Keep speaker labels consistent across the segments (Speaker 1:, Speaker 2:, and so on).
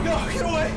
Speaker 1: No, get away!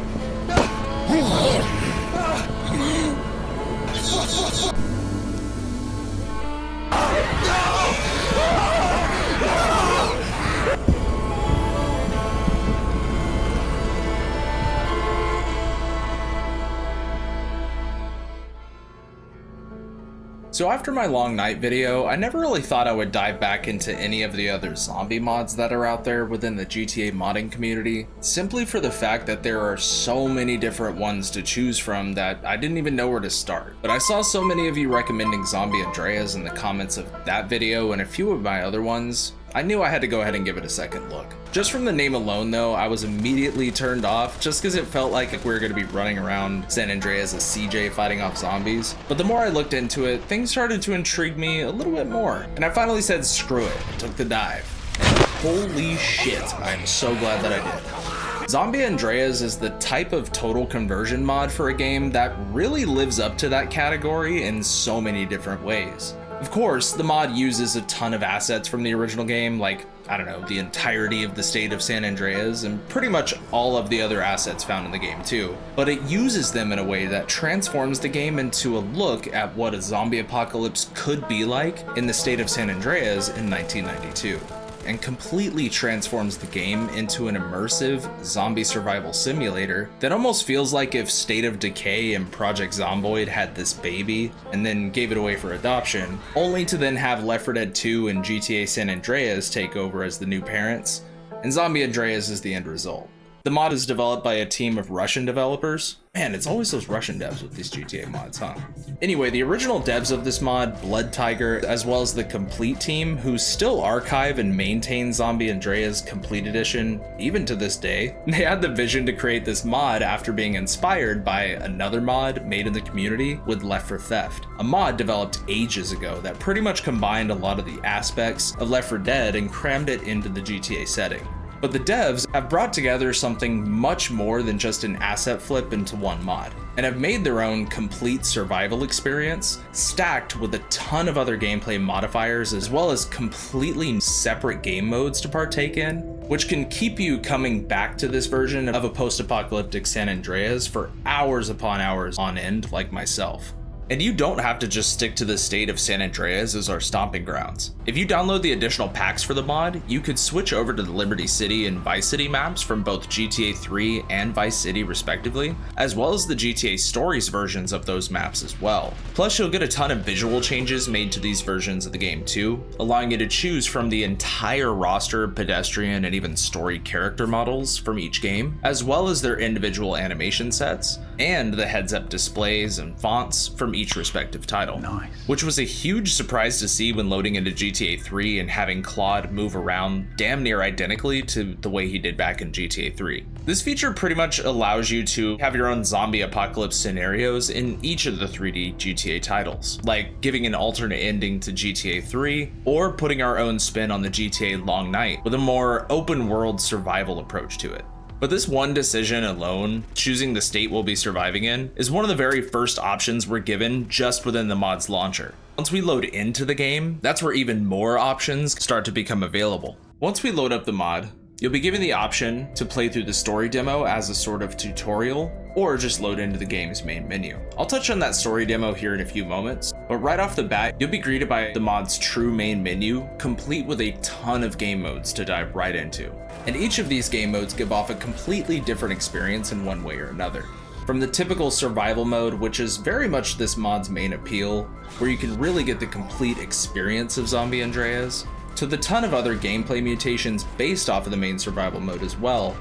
Speaker 1: So after my long night video, I never really thought I would dive back into any of the other zombie mods that are out there within the GTA modding community, simply for the fact that there are so many different ones to choose from that I didn't even know where to start. But I saw so many of you recommending Zombie Andreas in the comments of that video and a few of my other ones, I knew I had to go ahead and give it a second look. Just from the name alone though, I was immediately turned off just because it felt like we were going to be running around San Andreas as CJ fighting off zombies. But the more I looked into it, things started to intrigue me a little bit more. And I finally said screw it, and took the dive. And holy shit, I'm so glad that I did. Zombie Andreas is the type of total conversion mod for a game that really lives up to that category in so many different ways. Of course, the mod uses a ton of assets from the original game, like, I don't know, the entirety of the state of San Andreas, and pretty much all of the other assets found in the game too. But it uses them in a way that transforms the game into a look at what a zombie apocalypse could be like in the state of San Andreas in 1992. And completely transforms the game into an immersive zombie survival simulator that almost feels like if State of Decay and Project Zomboid had this baby and then gave it away for adoption, only to then have Left 4 Dead 2 and GTA San Andreas take over as the new parents, and Zombie Andreas is the end result. The mod is developed by a team of Russian developers. Man, it's always those Russian devs with these GTA mods, huh? Anyway, the original devs of this mod, BloodTiger, as well as the Complete team, who still archive and maintain Zombie Andreas Complete Edition, even to this day, they had the vision to create this mod after being inspired by another mod made in the community with Left 4 Theft, a mod developed ages ago that pretty much combined a lot of the aspects of Left 4 Dead and crammed it into the GTA setting. But the devs have brought together something much more than just an asset flip into one mod, and have made their own complete survival experience, stacked with a ton of other gameplay modifiers as well as completely separate game modes to partake in, which can keep you coming back to this version of a post-apocalyptic San Andreas for hours upon hours on end like myself. And you don't have to just stick to the state of San Andreas as our stomping grounds. If you download the additional packs for the mod, you could switch over to the Liberty City and Vice City maps from both GTA 3 and Vice City respectively, as well as the GTA Stories versions of those maps as well. Plus you'll get a ton of visual changes made to these versions of the game too, allowing you to choose from the entire roster of pedestrian and even story character models from each game, as well as their individual animation sets, and the heads-up displays and fonts from each respective title. Nice. Which was a huge surprise to see when loading into GTA 3 and having Claude move around damn near identically to the way he did back in GTA 3. This feature pretty much allows you to have your own zombie apocalypse scenarios in each of the 3D GTA titles, like giving an alternate ending to GTA 3 or putting our own spin on the GTA Long Night with a more open world survival approach to it. But this one decision alone, choosing the state we'll be surviving in, is one of the very first options we're given just within the mod's launcher. Once we load into the game, that's where even more options start to become available. Once we load up the mod, you'll be given the option to play through the story demo as a sort of tutorial, or just load into the game's main menu. I'll touch on that story demo here in a few moments, but right off the bat, you'll be greeted by the mod's true main menu, complete with a ton of game modes to dive right into. And each of these game modes give off a completely different experience in one way or another. From the typical survival mode, which is very much this mod's main appeal, where you can really get the complete experience of Zombie Andreas, to the ton of other gameplay mutations based off of the main survival mode as well,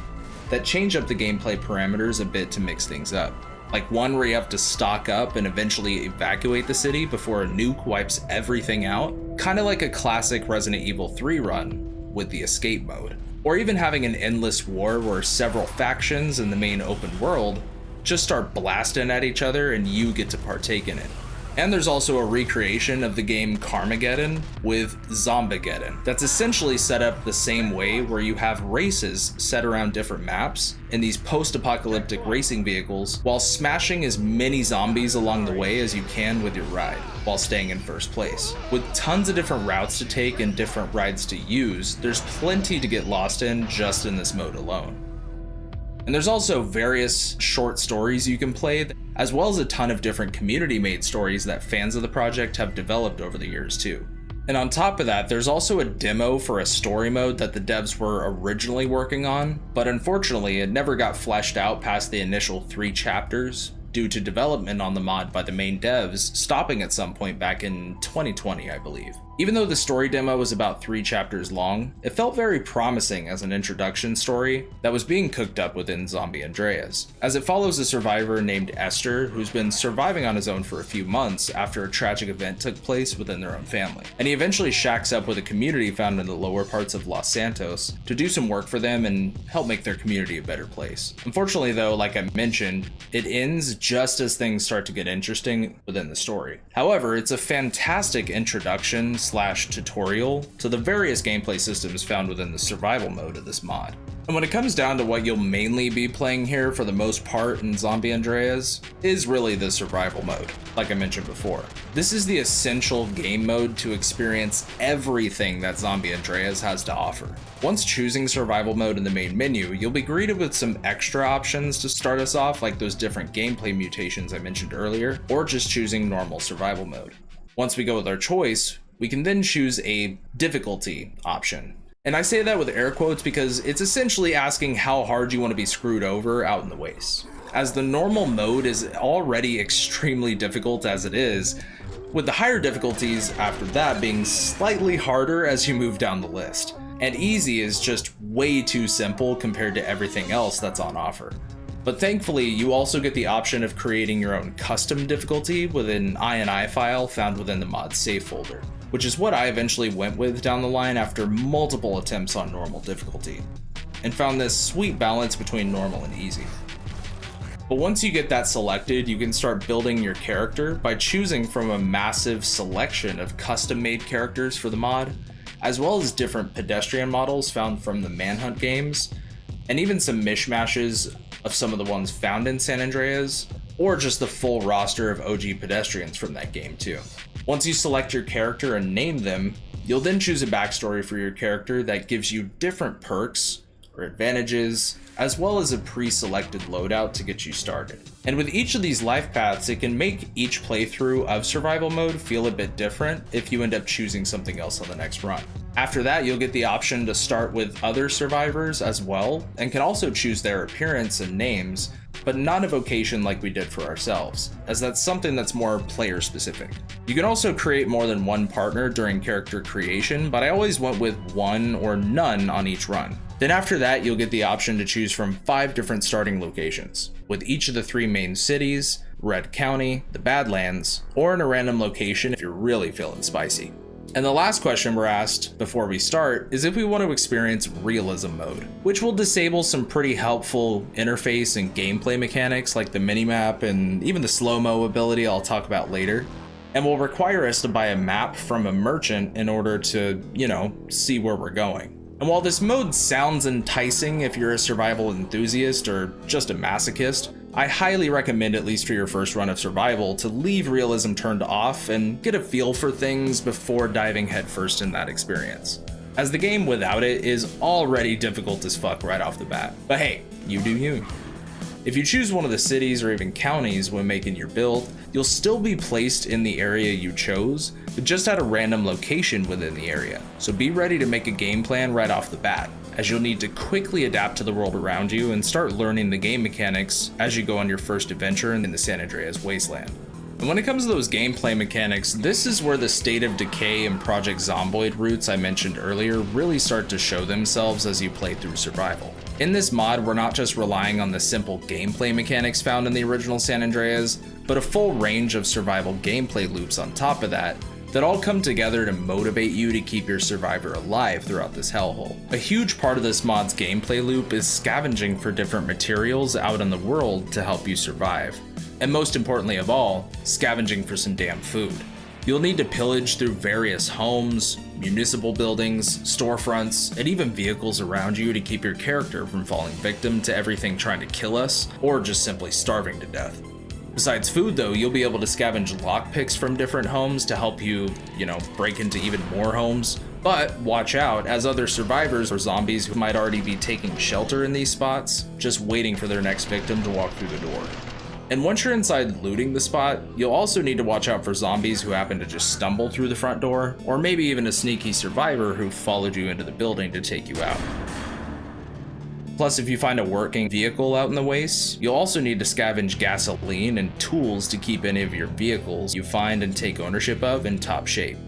Speaker 1: that change up the gameplay parameters a bit to mix things up. Like one where you have to stock up and eventually evacuate the city before a nuke wipes everything out, kinda like a classic Resident Evil 3 run with the escape mode. Or even having an endless war where several factions in the main open world just start blasting at each other and you get to partake in it. And there's also a recreation of the game Carmageddon with Zombageddon that's essentially set up the same way, where you have races set around different maps in these post-apocalyptic racing vehicles while smashing as many zombies along the way as you can with your ride while staying in first place. With tons of different routes to take and different rides to use, there's plenty to get lost in just in this mode alone. And there's also various short stories you can play, as well as a ton of different community-made stories that fans of the project have developed over the years too. And on top of that, there's also a demo for a story mode that the devs were originally working on, but unfortunately it never got fleshed out past the initial 3 chapters due to development on the mod by the main devs stopping at some point back in 2020, I believe. Even though the story demo was about 3 chapters long, it felt very promising as an introduction story that was being cooked up within San Andreas, as it follows a survivor named Esther who's been surviving on his own for a few months after a tragic event took place within their own family. And he eventually shacks up with a community found in the lower parts of Los Santos to do some work for them and help make their community a better place. Unfortunately though, like I mentioned, it ends just as things start to get interesting within the story. However, it's a fantastic introduction / tutorial to the various gameplay systems found within the survival mode of this mod. And when it comes down to what you'll mainly be playing here for the most part in San Andreas, is really the survival mode, like I mentioned before. This is the essential game mode to experience everything that San Andreas has to offer. Once choosing survival mode in the main menu, you'll be greeted with some extra options to start us off, like those different gameplay mutations I mentioned earlier, or just choosing normal survival mode. Once we go with our choice, we can then choose a difficulty option. And I say that with air quotes because it's essentially asking how hard you want to be screwed over out in the wastes. As the normal mode is already extremely difficult as it is, with the higher difficulties after that being slightly harder as you move down the list. And easy is just way too simple compared to everything else that's on offer. But thankfully, you also get the option of creating your own custom difficulty with an INI file found within the mod's save folder, which is what I eventually went with down the line after multiple attempts on normal difficulty, and found this sweet balance between normal and easy. But once you get that selected, you can start building your character by choosing from a massive selection of custom-made characters for the mod, as well as different pedestrian models found from the Manhunt games, and even some mishmashes of some of the ones found in San Andreas, or just the full roster of OG pedestrians from that game too. Once you select your character and name them, you'll then choose a backstory for your character that gives you different perks or advantages, as well as a pre-selected loadout to get you started. And with each of these life paths, it can make each playthrough of survival mode feel a bit different if you end up choosing something else on the next run. After that, you'll get the option to start with other survivors as well, and can also choose their appearance and names, but not a vocation like we did for ourselves, as that's something that's more player specific. You can also create more than one partner during character creation, but I always went with one or none on each run. Then after that, you'll get the option to choose from 5 different starting locations, with each of the 3 main cities, Red County, the Badlands, or in a random location if you're really feeling spicy. And the last question we're asked before we start is if we want to experience realism mode, which will disable some pretty helpful interface and gameplay mechanics like the minimap and even the slow-mo ability I'll talk about later, and will require us to buy a map from a merchant in order to, see where we're going. And while this mode sounds enticing if you're a survival enthusiast or just a masochist, I highly recommend, at least for your first run of survival, to leave realism turned off and get a feel for things before diving headfirst in that experience, as the game without it is already difficult as fuck right off the bat. But hey, you do you. If you choose one of the cities or even counties when making your build, you'll still be placed in the area you chose, but just at a random location within the area. So be ready to make a game plan right off the bat, as you'll need to quickly adapt to the world around you and start learning the game mechanics as you go on your first adventure in the San Andreas wasteland. And when it comes to those gameplay mechanics, this is where the State of Decay and Project Zomboid roots I mentioned earlier really start to show themselves as you play through survival. In this mod, we're not just relying on the simple gameplay mechanics found in the original San Andreas, but a full range of survival gameplay loops on top of that all come together to motivate you to keep your survivor alive throughout this hellhole. A huge part of this mod's gameplay loop is scavenging for different materials out in the world to help you survive. And most importantly of all, scavenging for some damn food. You'll need to pillage through various homes, municipal buildings, storefronts, and even vehicles around you to keep your character from falling victim to everything trying to kill us, or just simply starving to death. Besides food though, you'll be able to scavenge lockpicks from different homes to help you, break into even more homes, But watch out, as other survivors or zombies who might already be taking shelter in these spots, just waiting for their next victim to walk through the door. And once you're inside looting the spot, you'll also need to watch out for zombies who happen to just stumble through the front door, or maybe even a sneaky survivor who followed you into the building to take you out. Plus, if you find a working vehicle out in the wastes, you'll also need to scavenge gasoline and tools to keep any of your vehicles you find and take ownership of in top shape.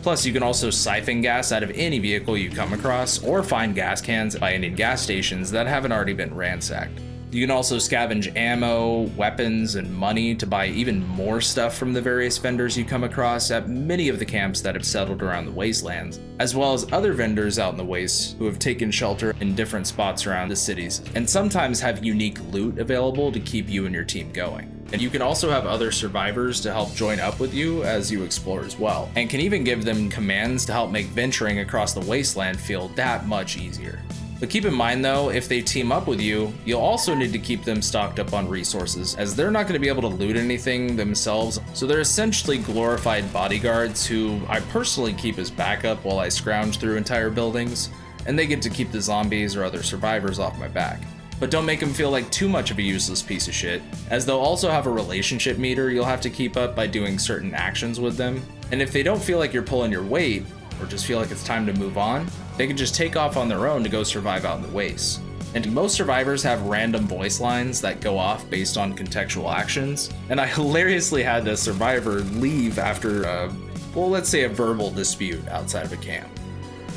Speaker 1: Plus, you can also siphon gas out of any vehicle you come across, or find gas cans by any gas stations that haven't already been ransacked. You can also scavenge ammo, weapons, and money to buy even more stuff from the various vendors you come across at many of the camps that have settled around the wastelands, as well as other vendors out in the wastes who have taken shelter in different spots around the cities, and sometimes have unique loot available to keep you and your team going. And you can also have other survivors to help join up with you as you explore as well, and can even give them commands to help make venturing across the wasteland feel that much easier. But keep in mind though, if they team up with you, you'll also need to keep them stocked up on resources, as they're not going to be able to loot anything themselves, so they're essentially glorified bodyguards who I personally keep as backup while I scrounge through entire buildings, and they get to keep the zombies or other survivors off my back. But don't make them feel like too much of a useless piece of shit, as they'll also have a relationship meter you'll have to keep up by doing certain actions with them, and if they don't feel like you're pulling your weight, or just feel like it's time to move on, they can just take off on their own to go survive out in the wastes. And most survivors have random voice lines that go off based on contextual actions, and I hilariously had a survivor leave after let's say a verbal dispute outside of a camp.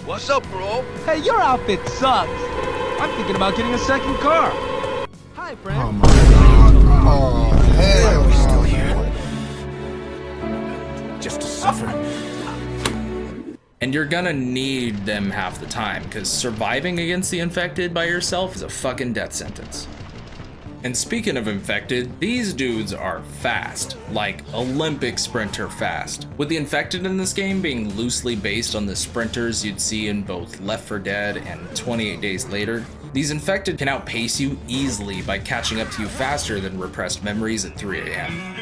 Speaker 2: What's up, bro?
Speaker 3: Hey, your outfit sucks. I'm thinking about getting a second car. Hi, friend.
Speaker 4: Oh my god. Oh, hell.
Speaker 2: Why are we still here? Just to suffer.
Speaker 1: And you're gonna need them half the time, because surviving against the infected by yourself is a fucking death sentence. And speaking of infected, these dudes are fast, like Olympic sprinter fast, with the infected in this game being loosely based on the sprinters you'd see in both Left 4 Dead and 28 Days Later. These infected can outpace you easily by catching up to you faster than repressed memories at 3 AM.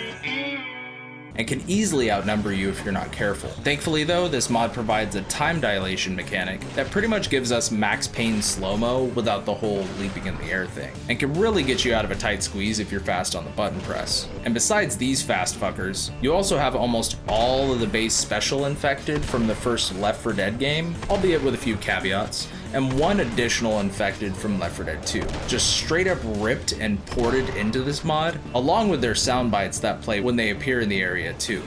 Speaker 1: And can easily outnumber you if you're not careful. Thankfully though, this mod provides a time dilation mechanic that pretty much gives us max pain slow-mo without the whole leaping in the air thing, and can really get you out of a tight squeeze if you're fast on the button press. And besides these fast fuckers, you also have almost all of the base special infected from the first Left 4 Dead game, albeit with a few caveats, and one additional infected from Left 4 Dead 2, just straight up ripped and ported into this mod, along with their sound bites that play when they appear in the area too.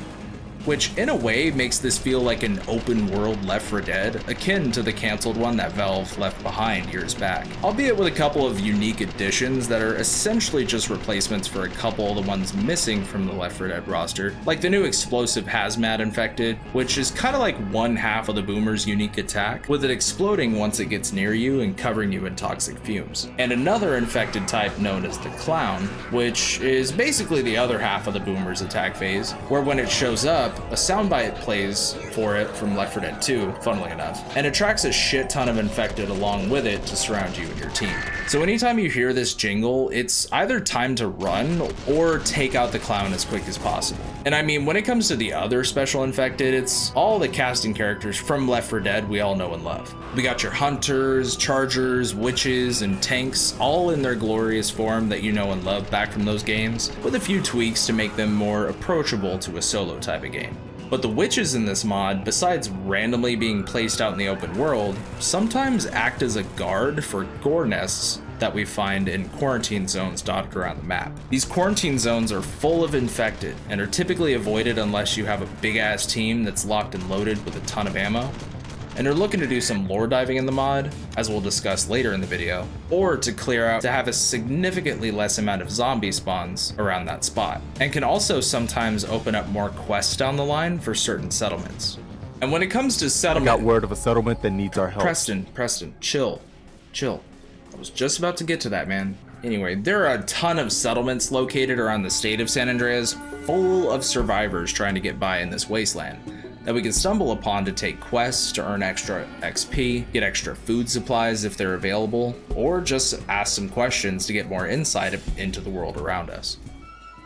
Speaker 1: Which in a way makes this feel like an open world Left 4 Dead, akin to the cancelled one that Valve left behind years back, albeit with a couple of unique additions that are essentially just replacements for a couple of the ones missing from the Left 4 Dead roster, like the new explosive hazmat infected, which is kind of like one half of the boomer's unique attack, with it exploding once it gets near you and covering you in toxic fumes, and another infected type known as the clown, which is basically the other half of the boomer's attack phase, where when it shows up, a soundbite plays for it from Left 4 Dead 2, funnily enough, and attracts a shit ton of infected along with it to surround you and your team. So anytime you hear this jingle, it's either time to run or take out the clown as quick as possible. And I mean, when it comes to the other special infected, it's all the casting characters from Left 4 Dead we all know and love. We got your hunters, chargers, witches, and tanks, all in their glorious form that you know and love back from those games, with a few tweaks to make them more approachable to a solo type of game. But the witches in this mod, besides randomly being placed out in the open world, sometimes act as a guard for gore nests that we find in quarantine zones dotted around the map. These quarantine zones are full of infected and are typically avoided unless you have a big ass team that's locked and loaded with a ton of ammo, and are looking to do some lore diving in the mod, as we'll discuss later in the video, or to clear out to have a significantly less amount of zombie spawns around that spot, and can also sometimes open up more quests down the line for certain settlements. And when it comes to settlement,
Speaker 4: I got word of a settlement that needs our help.
Speaker 1: Preston, chill. I was just about to get to that, man. Anyway, there are a ton of settlements located around the state of San Andreas, full of survivors trying to get by in this wasteland, that we can stumble upon to take quests to earn extra XP, get extra food supplies if they're available, or just ask some questions to get more insight into the world around us.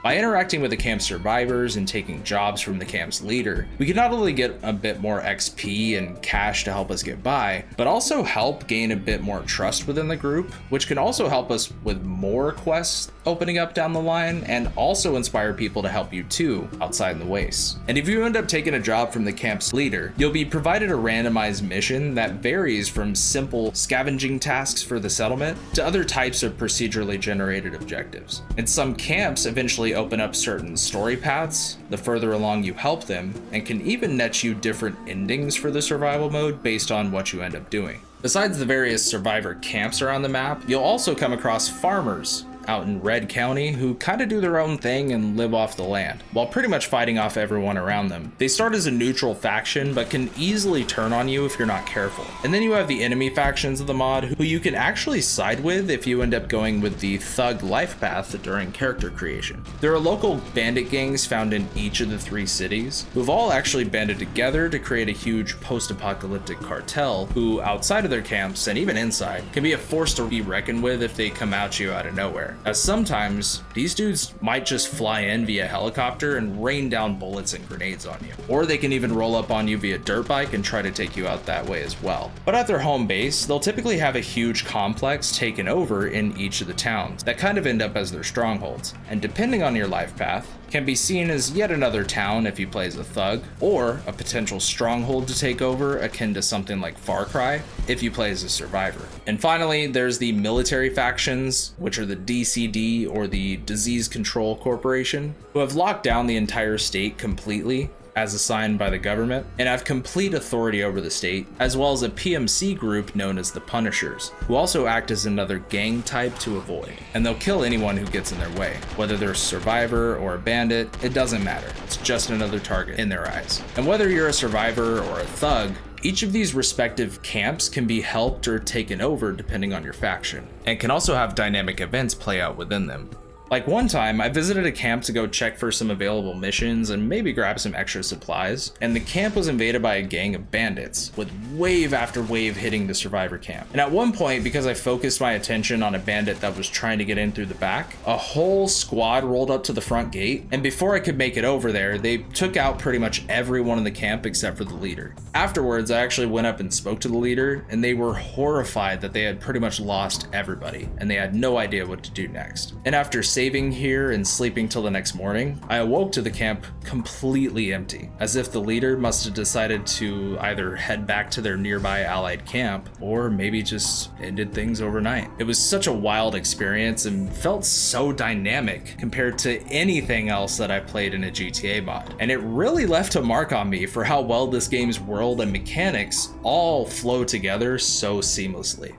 Speaker 1: By interacting with the camp's survivors and taking jobs from the camp's leader, we can not only get a bit more XP and cash to help us get by, but also help gain a bit more trust within the group, which can also help us with more quests opening up down the line and also inspire people to help you too outside in the wastes. And if you end up taking a job from the camp's leader, you'll be provided a randomized mission that varies from simple scavenging tasks for the settlement to other types of procedurally generated objectives. And some camps eventually open up certain story paths the further along you help them, and can even net you different endings for the survival mode based on what you end up doing. Besides the various survivor camps around the map, you'll also come across farmers out in Red County who kind of do their own thing and live off the land, while pretty much fighting off everyone around them. They start as a neutral faction, but can easily turn on you if you're not careful. And then you have the enemy factions of the mod, who you can actually side with if you end up going with the thug life path during character creation. There are local bandit gangs found in each of the 3 cities, who've all actually banded together to create a huge post-apocalyptic cartel, who outside of their camps and even inside can be a force to be reckoned with if they come at you out of nowhere. As sometimes, these dudes might just fly in via helicopter and rain down bullets and grenades on you. Or they can even roll up on you via dirt bike and try to take you out that way as well. But at their home base, they'll typically have a huge complex taken over in each of the towns that kind of end up as their strongholds. And depending on your life path, can be seen as yet another town if you play as a thug, or a potential stronghold to take over akin to something like Far Cry if you play as a survivor. And finally, there's the military factions, which are the DCD or the Disease Control Corporation, who have locked down the entire state completely as assigned by the government, and have complete authority over the state, as well as a PMC group known as the Punishers, who also act as another gang type to avoid. And they'll kill anyone who gets in their way. Whether they're a survivor or a bandit, it doesn't matter. It's just another target in their eyes. And whether you're a survivor or a thug, each of these respective camps can be helped or taken over depending on your faction, and can also have dynamic events play out within them. Like one time, I visited a camp to go check for some available missions and maybe grab some extra supplies, and the camp was invaded by a gang of bandits, with wave after wave hitting the survivor camp. And at one point, because I focused my attention on a bandit that was trying to get in through the back, a whole squad rolled up to the front gate, and before I could make it over there, they took out pretty much everyone in the camp except for the leader. Afterwards, I actually went up and spoke to the leader, and they were horrified that they had pretty much lost everybody, and they had no idea what to do next. And after saving here and sleeping till the next morning, I awoke to the camp completely empty, as if the leader must have decided to either head back to their nearby allied camp, or maybe just ended things overnight. It was such a wild experience and felt so dynamic compared to anything else that I've played in a GTA mod. And it really left a mark on me for how well this game's world and mechanics all flow together so seamlessly.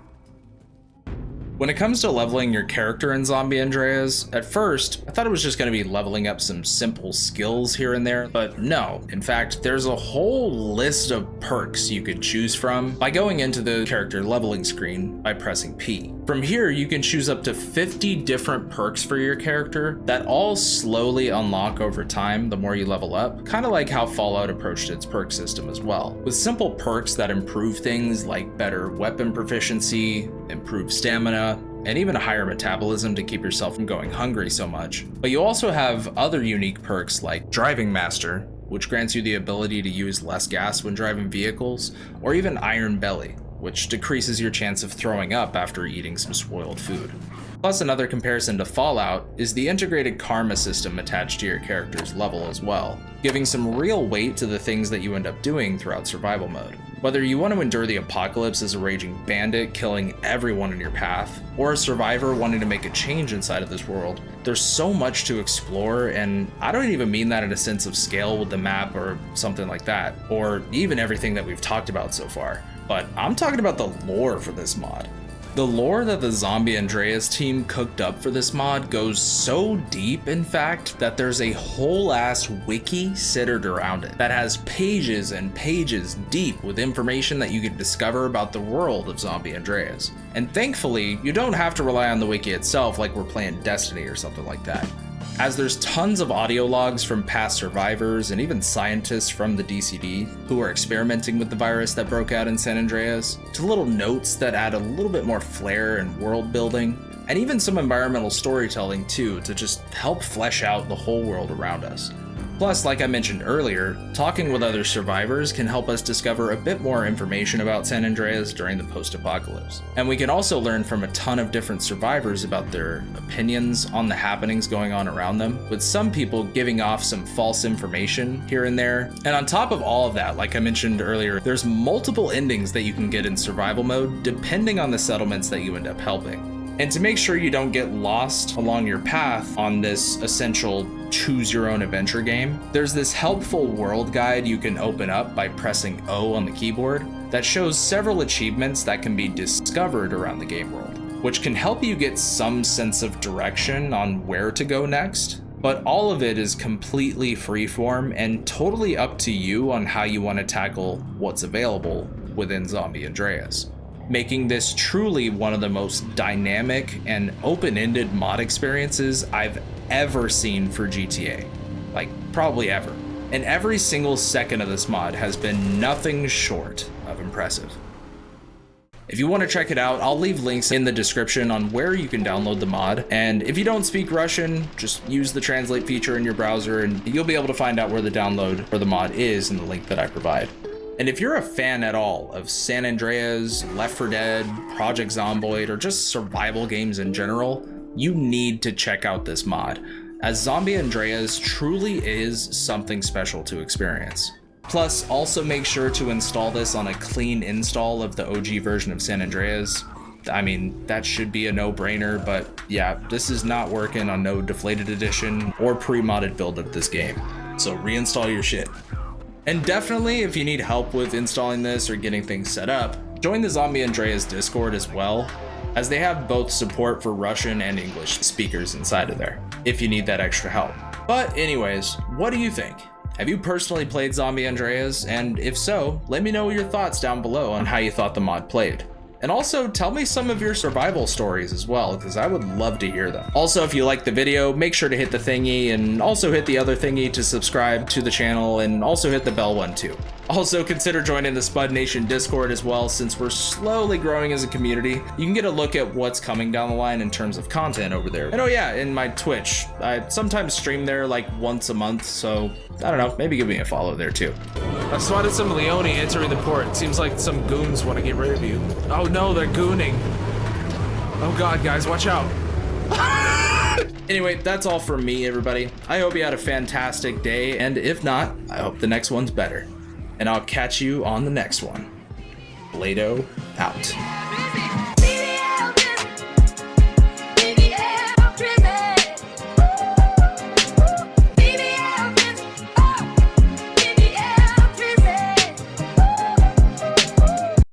Speaker 1: When it comes to leveling your character in San Andreas, at first, I thought it was just going to be leveling up some simple skills here and there, but no. In fact, there's a whole list of perks you could choose from by going into the character leveling screen by pressing P. From here, you can choose up to 50 different perks for your character that all slowly unlock over time the more you level up, kind of like how Fallout approached its perk system as well, with simple perks that improve things like better weapon proficiency, improved stamina, and even a higher metabolism to keep yourself from going hungry so much. But you also have other unique perks like Driving Master, which grants you the ability to use less gas when driving vehicles, or even Iron Belly, which decreases your chance of throwing up after eating some spoiled food. Plus, another comparison to Fallout is the integrated karma system attached to your character's level as well, giving some real weight to the things that you end up doing throughout survival mode. Whether you want to endure the apocalypse as a raging bandit killing everyone in your path, or a survivor wanting to make a change inside of this world, there's so much to explore, and I don't even mean that in a sense of scale with the map or something like that, or even everything that we've talked about so far, but I'm talking about the lore for this mod. The lore that the San Andreas team cooked up for this mod goes so deep, in fact, that there's a whole ass wiki centered around it that has pages and pages deep with information that you can discover about the world of San Andreas. And thankfully, you don't have to rely on the wiki itself like we're playing Destiny or something like that, as there's tons of audio logs from past survivors and even scientists from the DCD who are experimenting with the virus that broke out in San Andreas, to little notes that add a little bit more flair and world building, and even some environmental storytelling too, to just help flesh out the whole world around us. Plus, like I mentioned earlier, talking with other survivors can help us discover a bit more information about San Andreas during the post-apocalypse. And we can also learn from a ton of different survivors about their opinions on the happenings going on around them, with some people giving off some false information here and there. And on top of all of that, like I mentioned earlier, there's multiple endings that you can get in survival mode depending on the settlements that you end up helping. And to make sure you don't get lost along your path on this essential choose your own adventure game, there's this helpful world guide you can open up by pressing O on the keyboard that shows several achievements that can be discovered around the game world, which can help you get some sense of direction on where to go next. But all of it is completely freeform and totally up to you on how you want to tackle what's available within Zombie Andreas, making this truly one of the most dynamic and open-ended mod experiences I've ever seen for GTA. Like, probably ever. And every single second of this mod has been nothing short of impressive. If you want to check it out, I'll leave links in the description on where you can download the mod. And if you don't speak Russian, just use the translate feature in your browser and you'll be able to find out where the download for the mod is in the link that I provide. And if you're a fan at all of San Andreas, Left 4 Dead, Project Zomboid, or just survival games in general, you need to check out this mod, as Zombie Andreas truly is something special to experience. Plus, also make sure to install this on a clean install of the OG version of San Andreas. I mean, that should be a no-brainer, but yeah, this is not working on no deflated edition or pre-modded build of this game. So reinstall your shit. And definitely, if you need help with installing this or getting things set up, join the Zombie Andreas Discord as well, as they have both support for Russian and English speakers inside of there, if you need that extra help. But anyways, what do you think? Have you personally played Zombie Andreas? And if so, let me know your thoughts down below on how you thought the mod played. And also tell me some of your survival stories as well, because I would love to hear them. Also, if you liked the video, make sure to hit the thingy and also hit the other thingy to subscribe to the channel, and also hit the bell one too. Also consider joining the Spud Nation Discord as well, since we're slowly growing as a community. You can get a look at what's coming down the line in terms of content over there. And oh yeah, in my Twitch, I sometimes stream there like once a month, so I don't know, maybe give me a follow there too.
Speaker 5: I spotted some Leone entering the port. Seems like some goons want to get rid of you. Oh no, they're gooning. Oh god, guys, watch out.
Speaker 1: Anyway, that's all from me, everybody. I hope you had a fantastic day, and if not, I hope the next one's better. And I'll catch you on the next one. Blado out.